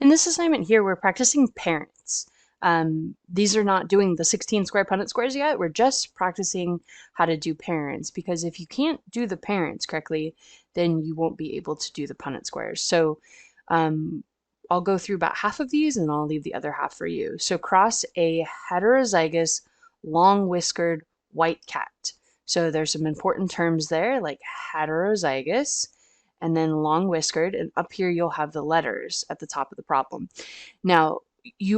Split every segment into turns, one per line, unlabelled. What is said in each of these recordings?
In this assignment here, we're practicing parents. These are not doing the 16 square Punnett squares yet. We're just practicing how to do parents, because if you can't do the parents correctly, then you won't be able to do the Punnett squares. So I'll go through about half of these and I'll leave the other half for you. So cross a heterozygous, long-whiskered white cat. So there's some important terms there like heterozygous and then long whiskered, and up here you'll have the letters at the top of the problem. Now,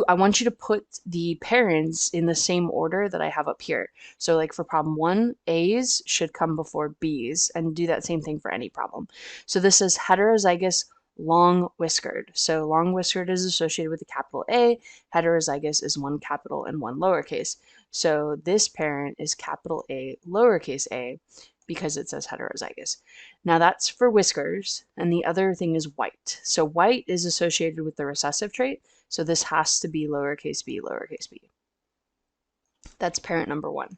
I want you to put the parents in the same order that I have up here. So like for problem 1, A's should come before B's, and do that same thing for any problem. So this is heterozygous long whiskered. So long whiskered is associated with the capital A, heterozygous is one capital and one lowercase. So this parent is capital A, lowercase a, because it says heterozygous. Now that's for whiskers, and the other thing is white. So white is associated with the recessive trait, so this has to be lowercase b, lowercase b. That's parent number 1.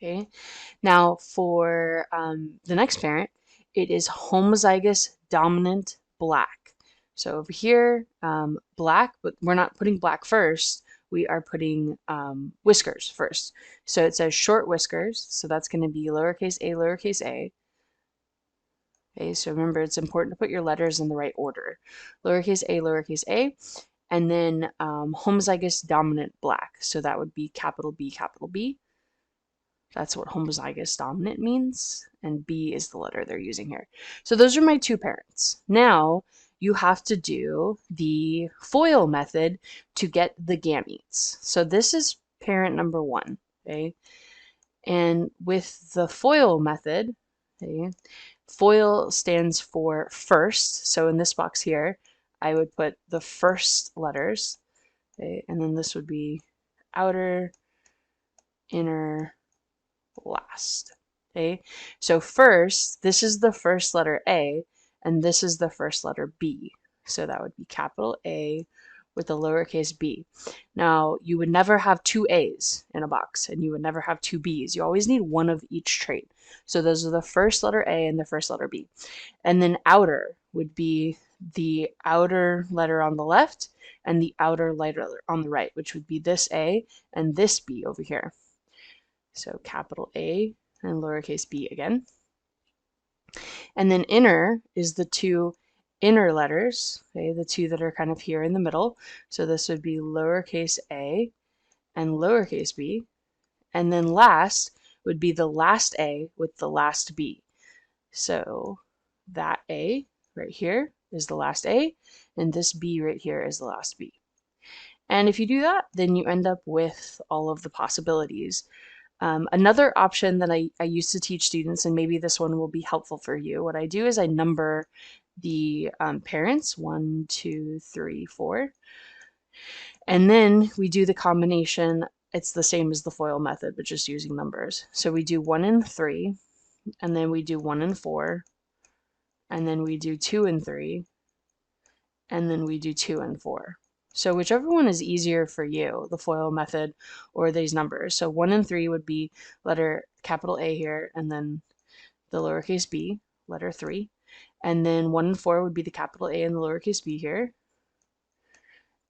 Okay. Now for the next parent, it is homozygous dominant black. So over here, black, but we're not putting black first. We are putting whiskers first. So it says short whiskers, so that's going to be lowercase a, lowercase a. Okay, so remember, it's important to put your letters in the right order. Lowercase a, and then homozygous dominant black. So that would be capital B, capital B. That's what homozygous dominant means, and B is the letter they're using here. So those are my 2 parents. Now you have to do the FOIL method to get the gametes. So this is parent number 1, okay? And with the FOIL method, okay, FOIL stands for first. So in this box here, I would put the first letters, okay, and then this would be outer, inner, last. Okay, so first, this is the first letter A, and this is the first letter B. So that would be capital A with a lowercase b. Now, you would never have 2 A's in a box, and you would never have 2 B's. You always need one of each trait. So those are the first letter A and the first letter B. And then outer would be the outer letter on the left and the outer letter on the right, which would be this A and this B over here. So capital A and lowercase b again. And then inner is the 2 inner letters, okay, the 2 that are kind of here in the middle. So this would be lowercase a and lowercase b. And then last would be the last A with the last B. So that A right here is the last A, and this B right here is the last B. And if you do that, then you end up with all of the possibilities. Another option that I used to teach students, and maybe this one will be helpful for you, what I do is I number the parents, 1, 2, 3, 4, and then we do the combination. It's the same as the FOIL method, but just using numbers. So we do 1 and 3, and then we do 1 and 4, and then we do 2 and 3, and then we do 2 and 4. So whichever one is easier for you, the FOIL method or these numbers. So 1 and 3 would be letter capital A here, and then the lowercase b, letter 3. And then 1 and 4 would be the capital A and the lowercase b here.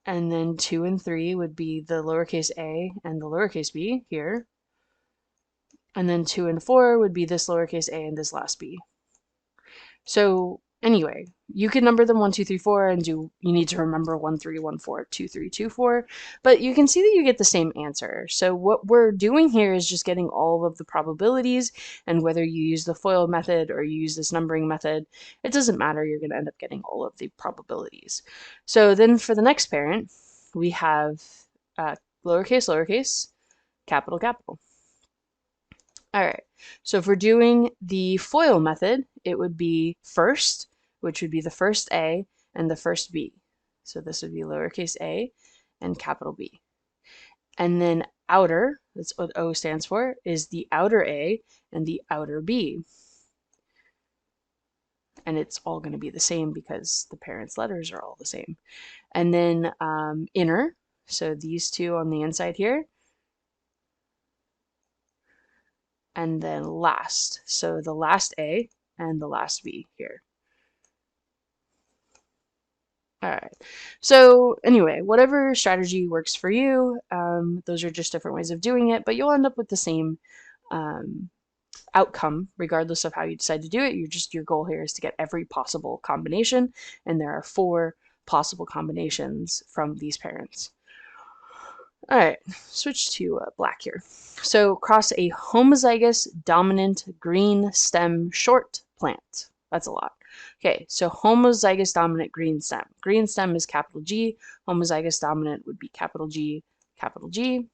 And then 2 and 3 would be the lowercase a and the lowercase b here. And then 2 and 4 would be this lowercase a and this last b. So anyway, you can number them 1, 2, 3, 4, and you need to remember 1, 3, 1, 4, 2, 3, 2, 4, but you can see that you get the same answer. So what we're doing here is just getting all of the probabilities, and whether you use the FOIL method or you use this numbering method, it doesn't matter, you're going to end up getting all of the probabilities. So then for the next parent, we have lowercase, lowercase, capital, capital. All right, so if we're doing the FOIL method, it would be first, which would be the first A and the first B. So this would be lowercase a and capital B. And then outer, that's what O stands for, is the outer A and the outer B. And it's all going to be the same because the parents' letters are all the same. And then inner, so these 2 on the inside here, and then last, so the last A and the last B here. All right. So anyway, whatever strategy works for you, those are just different ways of doing it, but you'll end up with the same um, outcome regardless of how you decide to do it. Your goal here is to get every possible combination, and there are 4 possible combinations from these parents. All right, switch to black here. So cross a homozygous dominant green stem short plant. That's a lot. Okay, so homozygous dominant green stem. Green stem is capital G. Homozygous dominant would be capital G, capital G.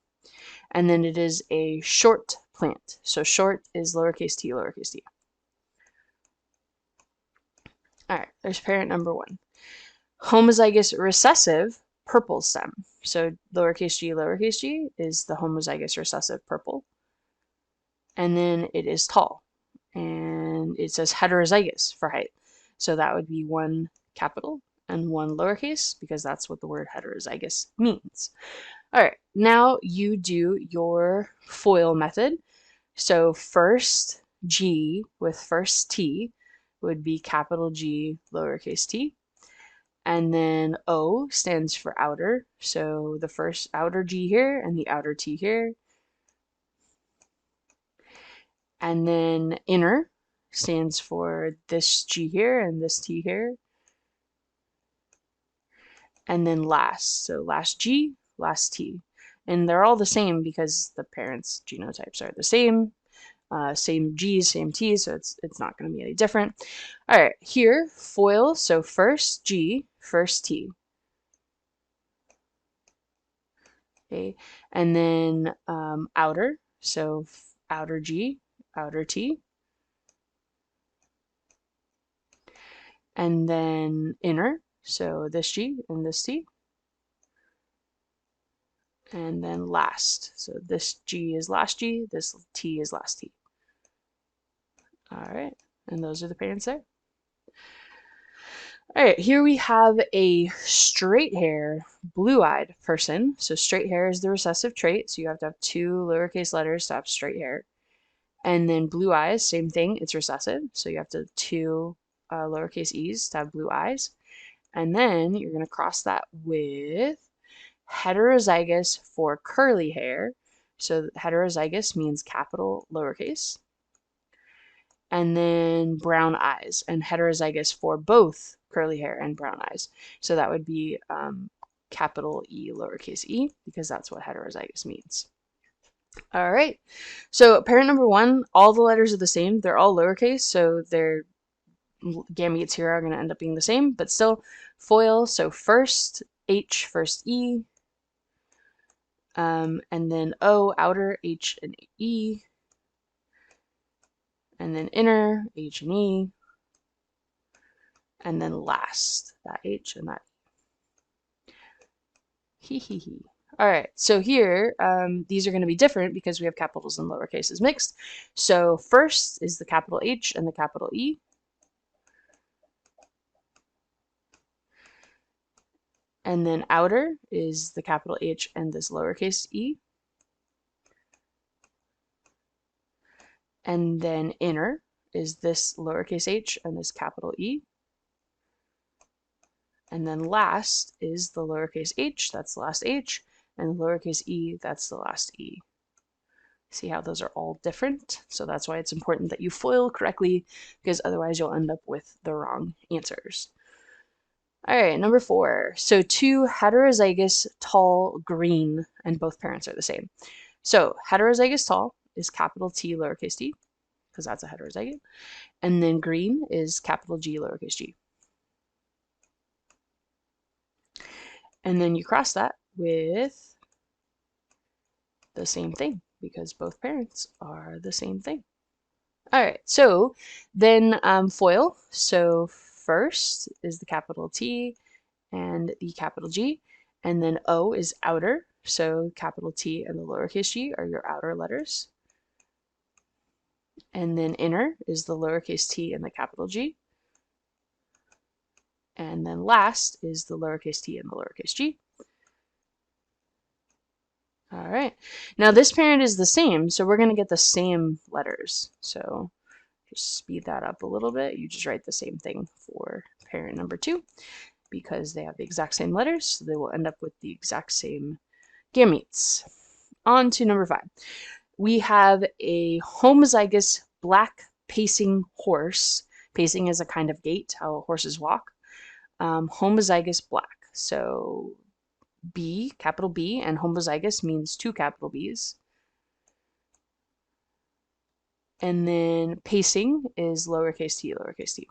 And then it is a short plant. So short is lowercase t, lowercase t. All right, there's parent number 1. Homozygous recessive purple stem. So lowercase g is the homozygous recessive purple. And then it is tall. And it says heterozygous for height. So that would be 1 capital and 1 lowercase, because that's what the word heterozygous means. All right, now you do your FOIL method. So first G with first T would be capital G, lowercase t. And then O stands for outer. So the first outer G here and the outer T here. And then inner stands for this G here and this T here. And then last. So last G, last T. And they're all the same because the parents' genotypes are the same. Same G's, same T's, so it's not going to be any different. All right, here, FOIL, so first G, first T. Okay, and then outer, so outer G, outer T. And then inner, so this G and this T. And then last, so this G is last G, this T is last T. All right, and those are the parents there. All right, here we have a straight hair, blue-eyed person. So straight hair is the recessive trait, so you have to have 2 lowercase letters to have straight hair. And then blue eyes, same thing, it's recessive, so you have to 2 lowercase e's to have blue eyes. And then you're going to cross that with heterozygous for curly hair. So heterozygous means capital lowercase. And then brown eyes, and heterozygous for both curly hair and brown eyes. So that would be capital E, lowercase e, because that's what heterozygous means. All right, so parent number 1, all the letters are the same. They're all lowercase, so their gametes here are going to end up being the same, but still FOIL, so first H, first E, and then O, outer, H and E, and then inner, H and E, and then last, that H and that E. All right, so here, these are going to be different because we have capitals and lower cases mixed. So first is the capital H and the capital E. And then outer is the capital H and this lowercase e. And then inner is this lowercase h and this capital E. And then last is the lowercase h, that's the last h, and the lowercase e, that's the last e. See how those are all different? So that's why it's important that you FOIL correctly, because otherwise you'll end up with the wrong answers. All right, number 4. So 2 heterozygous tall green, and both parents are the same. So heterozygous tall is capital T lowercase t, because that's a heterozygote. And then green is capital G lowercase g. And then you cross that with the same thing, because both parents are the same thing. All right, so then FOIL. So first is the capital T and the capital G, and then O is outer. So capital T and the lowercase g are your outer letters. And then inner is the lowercase t and the capital G. And then last is the lowercase t and the lowercase g. All right, now this parent is the same, so we're going to get the same letters. So just speed that up a little bit. You just write the same thing for parent number 2. because they have the exact same letters, so they will end up with the exact same gametes. On to number 5. We have a homozygous black pacing horse. Pacing is a kind of gait, how horses walk. Homozygous black. So B, capital B, and homozygous means 2 capital B's. And then pacing is lowercase t, lowercase t.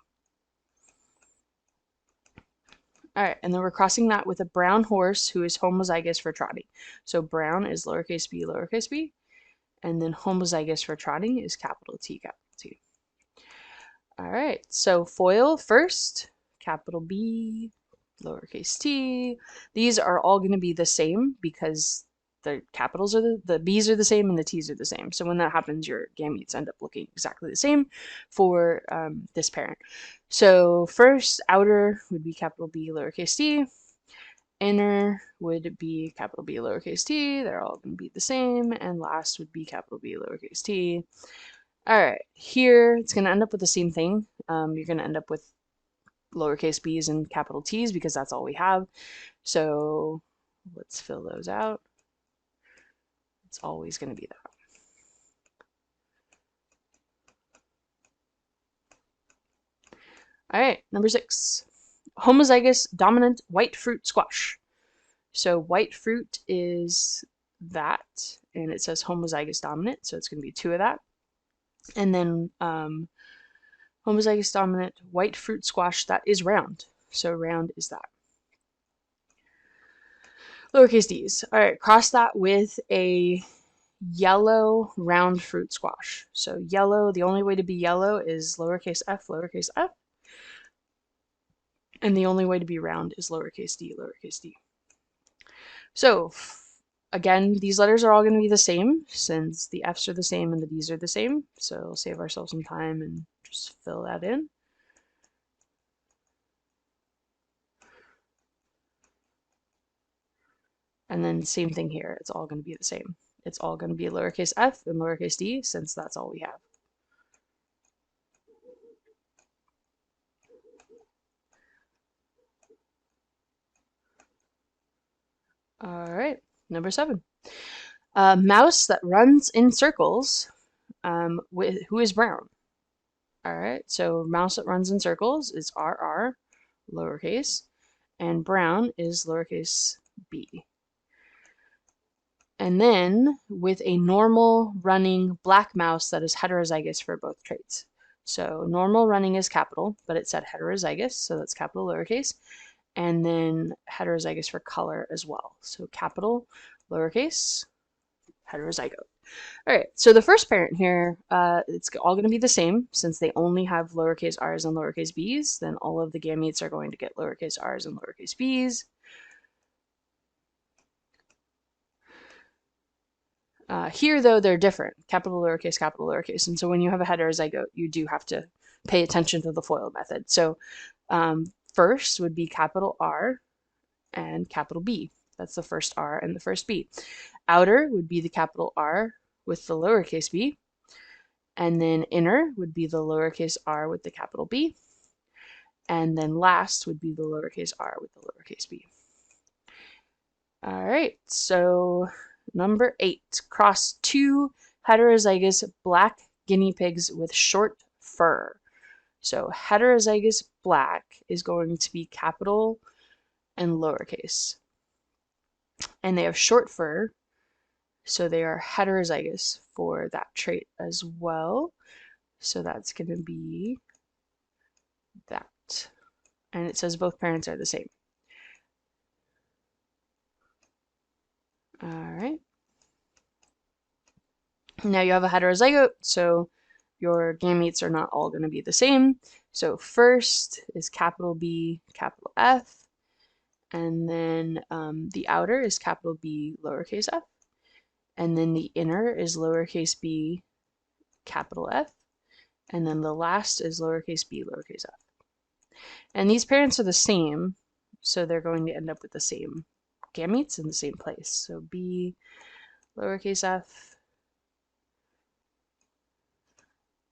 All right, and then we're crossing that with a brown horse who is homozygous for trotting. So brown is lowercase b, and then homozygous for trotting is capital T, capital T. All right, so foil first, capital B, lowercase t. These are all going to be the same because the capitals are the B's are the same and the T's are the same. So when that happens, your gametes end up looking exactly the same for this parent. So first, outer would be capital B, lowercase t. Inner would be capital B, lowercase t. They're all going to be the same. And last would be capital B, lowercase t. All right, here it's going to end up with the same thing. You're going to end up with lowercase b's and capital T's because that's all we have. So let's fill those out. It's always going to be that. All right, number 6. Homozygous dominant white fruit squash. So white fruit is that, and it says homozygous dominant, so it's going to be 2 of that. And then homozygous dominant white fruit squash that is round. So round is that. Lowercase d's. All right, cross that with a yellow round fruit squash. So yellow, the only way to be yellow is lowercase f, and the only way to be round is lowercase d, lowercase d. So again, these letters are all going to be the same since the f's are the same and the d's are the same. So we'll save ourselves some time and just fill that in. And then same thing here, it's all going to be the same. It's all going to be lowercase f and lowercase d since that's all we have. All right, number 7. A mouse that runs in circles who is brown. All right, so mouse that runs in circles is RR, lowercase, and brown is lowercase b. And then with a normal running black mouse that is heterozygous for both traits. So normal running is capital, but it said heterozygous, so that's capital lowercase. And then heterozygous for color as well. So capital, lowercase, heterozygote. All right, so the first parent here, it's all going to be the same since they only have lowercase r's and lowercase b's. Then all of the gametes are going to get lowercase r's and lowercase b's. Here, though, they're different, capital lowercase, and so when you have a heterozygote, you do have to pay attention to the FOIL method. So first would be capital R and capital B. That's the first R and the first B. Outer would be the capital R with the lowercase b, and then inner would be the lowercase r with the capital B, and then last would be the lowercase r with the lowercase b. All right, so number 8, cross 2 heterozygous black guinea pigs with short fur. So heterozygous black is going to be capital and lowercase. And they have short fur, so they are heterozygous for that trait as well. So that's going to be that. And it says both parents are the same. All right. Now you have a heterozygote, so your gametes are not all going to be the same. So first is capital B, capital F, and then the outer is capital B, lowercase f, and then the inner is lowercase b, capital F, and then the last is lowercase b, lowercase f. And these parents are the same, so they're going to end up with the same gametes in the same place. So b, lowercase f,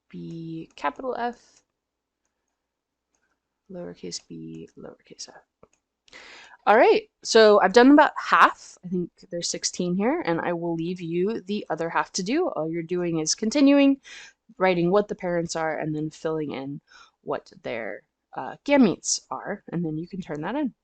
b, capital F, lowercase b, lowercase f. All right, so I've done about half. I think there's 16 here, and I will leave you the other half to do. All you're doing is continuing, writing what the parents are, and then filling in what their gametes are, and then you can turn that in.